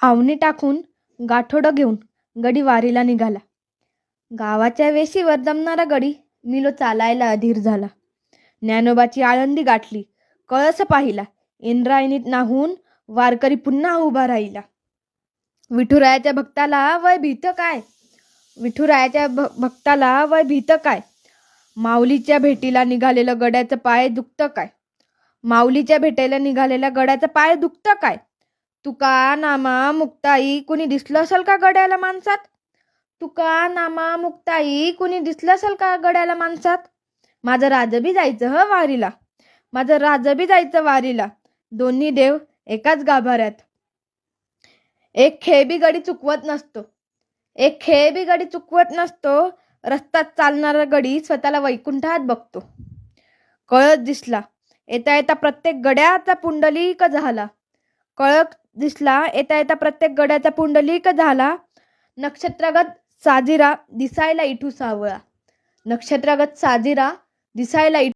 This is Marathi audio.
आवनी टाकून गाठोडं घेऊन गडी वारीला निघाला. गावाच्या वेशीवर जमणारा गडी मिलो चालायला अधीर झाला. ज्ञानोबाची आळंदी गाठली, कळस पाहिला, इंद्रायणीत नाहून वारकरी पुन्हा उभा राहिला. विठुरायाच्या भक्ताला वय भीत काय, विठुरायाच्या भक्ताला वय भीत काय, माऊलीच्या भेटीला निघालेलं गड्याचं पाय दुखतं काय, माऊलीच्या भेटीला निघालेल्या गड्याचं पाय दुखतं काय. तुका नामा मुक्ताई कुणी दिसलं असेल का गड्याला माणसात, तुका नामा मुक्ताई कुणी दिसलं असेल का गड्याला माणसात. माझं राजबी जायचं ह वारीला, माझं राजबी जायचं वारीला, दोन्ही देव एकाच गाभाऱ्यात. एक खेळबी गडी चुकवत नसतो, एक खेळबी गडी चुकवत नसतो. रस्त्यात चालणारा गडी स्वतःला वैकुंठात बघतो. कळस दिसला येता येता प्रत्येक गड्याचा पुंडलिक झाला, कळस दिसला येता येता प्रत्येक गड्याचा पुंडलिक झाला. नक्षत्रगत साजिरा दिसायला इठू सावळा, नक्षत्रगत साजिरा दिसायला